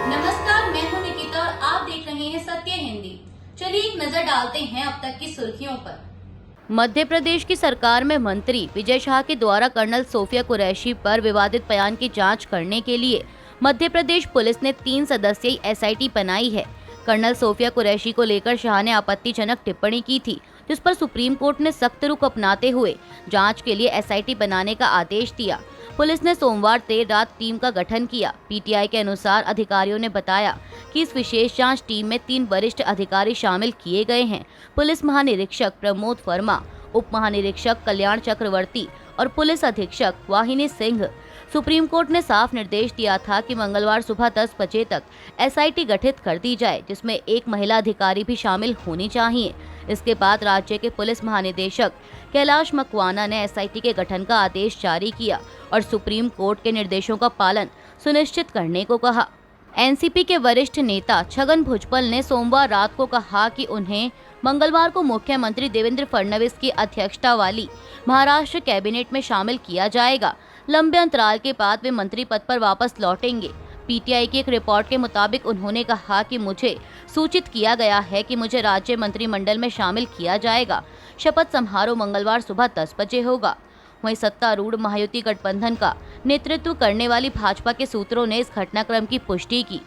नमस्कार, मैं हूं निकिता और आप देख रहे हैं सत्य हिंदी। चलिए एक नजर डालते हैं अब तक की सुर्खियों पर। मध्य प्रदेश की सरकार में मंत्री विजय शाह के द्वारा कर्नल सोफिया कुरैशी पर विवादित बयान की जांच करने के लिए मध्य प्रदेश पुलिस ने 3 सदस्यीय एसआईटी बनाई है। कर्नल सोफिया कुरैशी को लेकर शाह ने आपत्तिजनक टिप्पणी की थी, जिस पर सुप्रीम कोर्ट ने सख्त रुख अपनाते हुए जांच के लिए एसआईटी बनाने का आदेश दिया। पुलिस ने सोमवार देर रात टीम का गठन किया। पीटीआई के अनुसार अधिकारियों ने बताया कि इस विशेष जांच टीम में 3 वरिष्ठ अधिकारी शामिल किए गए हैं। पुलिस महानिरीक्षक प्रमोद वर्मा, उप महानिरीक्षक कल्याण चक्रवर्ती और पुलिस अधीक्षक वाहिनी सिंह। सुप्रीम कोर्ट ने साफ निर्देश दिया था कि मंगलवार सुबह 10 बजे तक एसआईटी गठित कर दी जाए, जिसमें एक महिला अधिकारी भी शामिल होनी चाहिए। इसके बाद राज्य के पुलिस महानिदेशक कैलाश मकवाना ने एसआईटी के गठन का आदेश जारी किया और सुप्रीम कोर्ट के निर्देशों का पालन सुनिश्चित करने को कहा। एनसीपी के वरिष्ठ नेता छगन भुजबल ने सोमवार रात को कहा कि उन्हें मंगलवार को मुख्यमंत्री देवेंद्र फडणवीस की अध्यक्षता वाली महाराष्ट्र कैबिनेट में शामिल किया जाएगा। लंबे अंतराल के बाद वे मंत्री पद पर वापस लौटेंगे। पीटीआई की एक रिपोर्ट के मुताबिक उन्होंने कहा कि मुझे सूचित किया गया है कि मुझे राज्य मंत्रिमंडल में शामिल किया जाएगा। शपथ समारोह मंगलवार सुबह 10 बजे होगा। वहीं सत्तारूढ़ महायुति गठबंधन का नेतृत्व करने वाली भाजपा के सूत्रों ने इस घटनाक्रम की पुष्टि की।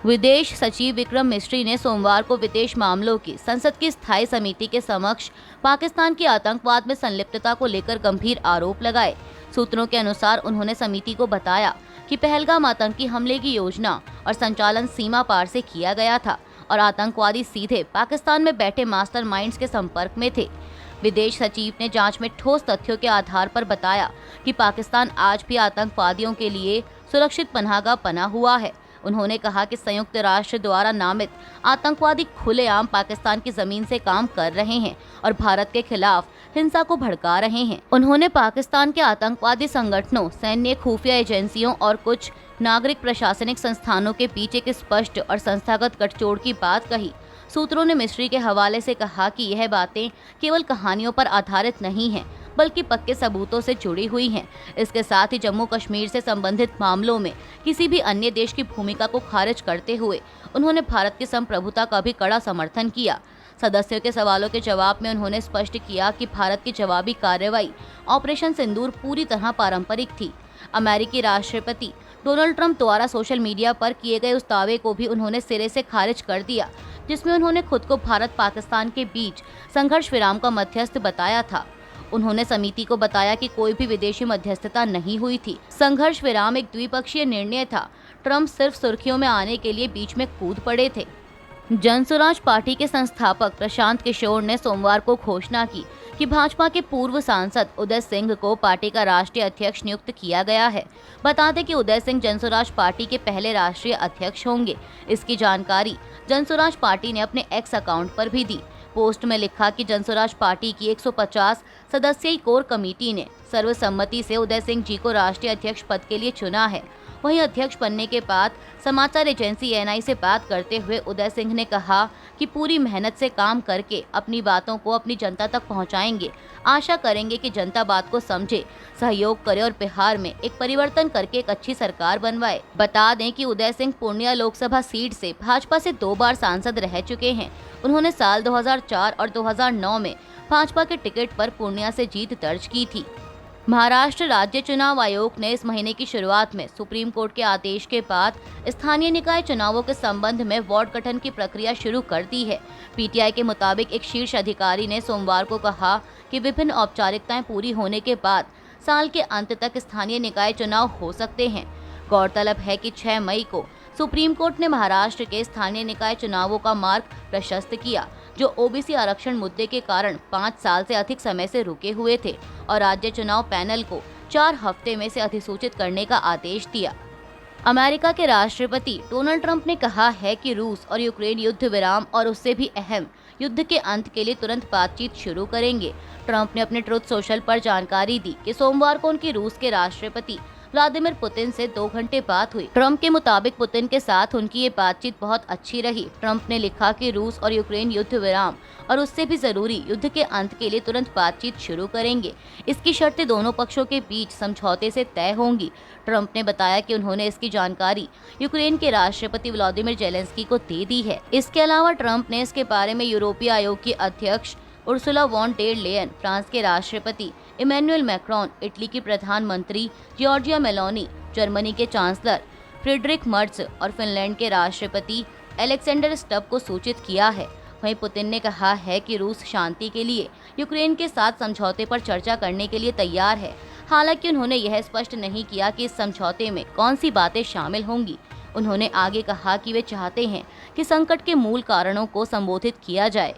विदेश सचिव विक्रम मिस्री ने सोमवार को विदेश मामलों की संसद की स्थायी समिति के समक्ष पाकिस्तान की आतंकवाद में संलिप्तता को लेकर गंभीर आरोप लगाए। सूत्रों के अनुसार उन्होंने समिति को बताया कि पहलगाम आतंकी हमले की योजना और संचालन सीमा पार से किया गया था और आतंकवादी सीधे पाकिस्तान में बैठे मास्टरमाइंड्स के संपर्क में थे। विदेश सचिव ने जांच में ठोस तथ्यों के आधार पर बताया कि पाकिस्तान आज भी आतंकवादियों के लिए सुरक्षित पनाहगाह बना हुआ है। उन्होंने कहा कि संयुक्त राष्ट्र द्वारा नामित आतंकवादी खुलेआम पाकिस्तान की जमीन से काम कर रहे हैं और भारत के खिलाफ हिंसा को भड़का रहे हैं। उन्होंने पाकिस्तान के आतंकवादी संगठनों, सैन्य, खुफिया एजेंसियों और कुछ नागरिक प्रशासनिक संस्थानों के बीच एक स्पष्ट और संस्थागत गठजोड़ की बात कही। सूत्रों ने मिस्री के हवाले से कहा कि यह बातें केवल कहानियों पर आधारित नहीं हैं, बल्कि पक्के सबूतों से जुड़ी हुई हैं। इसके साथ ही जम्मू कश्मीर से संबंधित मामलों में किसी भी अन्य देश की भूमिका को खारिज करते हुए उन्होंने भारत की संप्रभुता का भी कड़ा समर्थन किया। सदस्यों के सवालों के जवाब में उन्होंने स्पष्ट किया कि भारत की जवाबी कार्रवाई ऑपरेशन सिंदूर पूरी तरह पारंपरिक थी। अमेरिकी राष्ट्रपति डोनाल्ड ट्रंप द्वारा सोशल मीडिया पर किए गए उस दावे को भी उन्होंने सिरे से खारिज कर दिया, जिसमें उन्होंने खुद को भारत पाकिस्तान के बीच संघर्ष विराम का मध्यस्थ बताया था। उन्होंने समिति को बताया कि कोई भी विदेशी मध्यस्थता नहीं हुई थी। संघर्ष विराम एक द्विपक्षीय निर्णय था। ट्रंप सिर्फ सुर्खियों में आने के लिए बीच में कूद पड़े थे। जनसुराज पार्टी के संस्थापक प्रशांत किशोर ने सोमवार को घोषणा की कि भाजपा के पूर्व सांसद उदय सिंह को पार्टी का राष्ट्रीय अध्यक्ष नियुक्त किया गया है। बता दें कि उदय सिंह जनसुराज पार्टी के पहले राष्ट्रीय अध्यक्ष होंगे। इसकी जानकारी जनसुराज पार्टी ने अपने एक्स अकाउंट पर भी दी। पोस्ट में लिखा कि जनसुराज पार्टी की 150 सदस्यीय कोर कमेटी ने सर्वसम्मति से उदय सिंह जी को राष्ट्रीय अध्यक्ष पद के लिए चुना है। वहीं अध्यक्ष बनने के बाद समाचार एजेंसी एएनआई से बात करते हुए उदय सिंह ने कहा कि पूरी मेहनत से काम करके अपनी बातों को अपनी जनता तक पहुंचाएंगे। आशा करेंगे कि जनता बात को समझे, सहयोग करे और बिहार में एक परिवर्तन करके एक अच्छी सरकार बनवाए। बता दें कि उदय सिंह पूर्णिया लोकसभा सीट से भाजपा से 2 बार सांसद रह चुके हैं। उन्होंने साल 2004 और 2009 में भाजपा के टिकट पर पूर्णिया से जीत दर्ज की थी। महाराष्ट्र राज्य चुनाव आयोग ने इस महीने की शुरुआत में सुप्रीम कोर्ट के आदेश के बाद स्थानीय निकाय चुनावों के संबंध में वार्ड गठन की प्रक्रिया शुरू कर दी है। पीटीआई के मुताबिक एक शीर्ष अधिकारी ने सोमवार को कहा कि विभिन्न औपचारिकताएं पूरी होने के बाद साल के अंत तक स्थानीय निकाय चुनाव हो सकते हैं। गौरतलब है कि 6 मई को सुप्रीम कोर्ट ने महाराष्ट्र के स्थानीय निकाय चुनावों का मार्ग प्रशस्त किया, जो ओबीसी आरक्षण मुद्दे के कारण 5 साल से अधिक समय से रुके हुए थे और राज्य चुनाव पैनल को 4 हफ्ते में से अधिसूचित करने का आदेश दिया। अमेरिका के राष्ट्रपति डोनाल्ड ट्रंप ने कहा है कि रूस और यूक्रेन युद्ध विराम और उससे भी अहम युद्ध के अंत के लिए तुरंत बातचीत शुरू करेंगे। ट्रंप ने अपने ट्रुथ सोशल पर जानकारी दी कि सोमवार को उनकी रूस के राष्ट्रपति व्लादिमीर पुतिन से 2 घंटे बात हुई। ट्रंप के मुताबिक पुतिन के साथ उनकी ये बातचीत बहुत अच्छी रही। ट्रंप ने लिखा कि रूस और यूक्रेन युद्ध विराम और उससे भी जरूरी युद्ध के अंत के लिए तुरंत बातचीत शुरू करेंगे। इसकी शर्तें दोनों पक्षों के बीच समझौते से तय होंगी। ट्रंप ने बताया कि उन्होंने इसकी जानकारी यूक्रेन के राष्ट्रपति व्लादिमीर जेलेंस्की को दे दी है। इसके अलावा ट्रंप ने इसके बारे में यूरोपीय आयोग की अध्यक्ष Ursula von der Leyen, France के राष्ट्रपति इमैनुअल मैक्रोन, इटली की प्रधानमंत्री जॉर्जिया मेलोनी, जर्मनी के चांसलर फ्रेडरिक मर्ज और फिनलैंड के राष्ट्रपति अलेक्जेंडर स्टब को सूचित किया है। वहीं पुतिन ने कहा है कि रूस शांति के लिए यूक्रेन के साथ समझौते पर चर्चा करने के लिए तैयार है। हालांकि उन्होंने यह स्पष्ट नहीं किया कि इस समझौते में कौन सी बातें शामिल होंगी। उन्होंने आगे कहा कि वे चाहते हैं कि संकट के मूल कारणों को संबोधित किया जाए।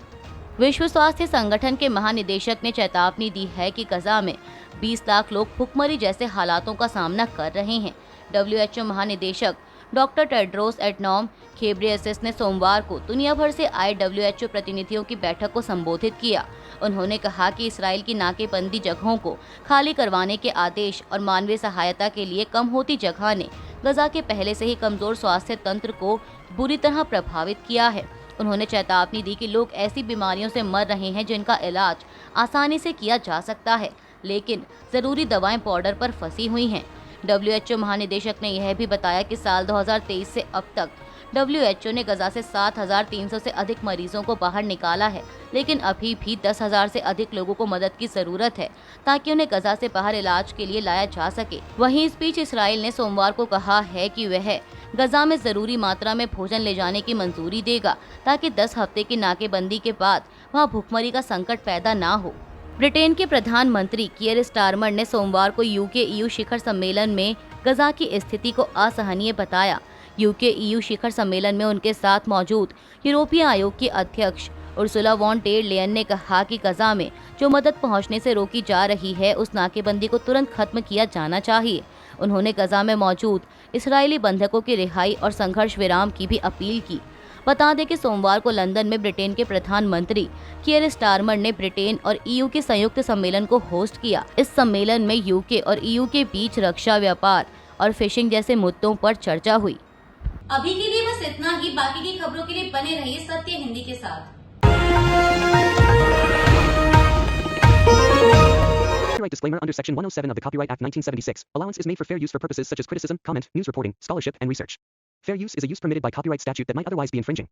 विश्व स्वास्थ्य संगठन के महानिदेशक ने चेतावनी दी है कि गजा में 20 लाख लोग भुखमरी जैसे हालातों का सामना कर रहे हैं। WHO महानिदेशक डॉक्टर टेड्रोस एडनॉम घेब्रेयेसस ने सोमवार को दुनिया भर से आए WHO प्रतिनिधियों की बैठक को संबोधित किया। उन्होंने कहा कि इसराइल की नाकेबंदी जगहों को खाली करवाने के आदेश और मानवीय सहायता के लिए कम होती जगह ने गजा के पहले से ही कमजोर स्वास्थ्य तंत्र को बुरी तरह प्रभावित किया है। उन्होंने चेतावनी दी कि लोग ऐसी बीमारियों से मर रहे हैं जिनका इलाज आसानी से किया जा सकता है, लेकिन जरूरी दवाएं बॉर्डर पर फंसी हुई हैं। WHO महानिदेशक ने यह भी बताया कि साल 2023 से अब तक WHO ने गजा से 7,300 से अधिक मरीजों को बाहर निकाला है, लेकिन अभी भी 10,000 से अधिक लोगों को मदद की जरूरत है ताकि उन्हें गजा से बाहर इलाज के लिए लाया जा सके। वहीं इस बीच इसराइल ने सोमवार को कहा है कि वह गजा में जरूरी मात्रा में भोजन ले जाने की मंजूरी देगा ताकि 10 हफ्ते की नाकेबंदी के बाद वहां भुखमरी का संकट पैदा ना हो। ब्रिटेन के प्रधानमंत्री कियर स्टारमर ने सोमवार को UK-EU शिखर सम्मेलन में गजा की स्थिति को असहनीय बताया। UK-EU शिखर सम्मेलन में उनके साथ मौजूद यूरोपीय आयोग की अध्यक्ष उर्सुला वॉन डेर लेयन ने कहा कि गजा में जो मदद पहुंचने से रोकी जा रही है उस नाकेबंदी को तुरंत खत्म किया जाना चाहिए। उन्होंने गजा में मौजूद इस्राएली बंधकों की रिहाई और संघर्ष विराम की भी अपील की। बता दें कि सोमवार को लंदन में ब्रिटेन के प्रधानमंत्री कियर स्टारमर ने ब्रिटेन और EU के संयुक्त सम्मेलन को होस्ट किया। इस सम्मेलन में UK और EU के बीच रक्षा, व्यापार और फिशिंग जैसे मुद्दों पर चर्चा हुई। अभी के लिए बस इतना ही। बाकी की खबरों के लिए बने रहिए सत्य हिंदी के साथ। Copyright disclaimer under Section 107 of the Copyright Act 1976. Allowance is made for fair use for purposes such as criticism, comment, news reporting, scholarship, and research. Fair use is a use permitted by copyright statute that might otherwise be infringing.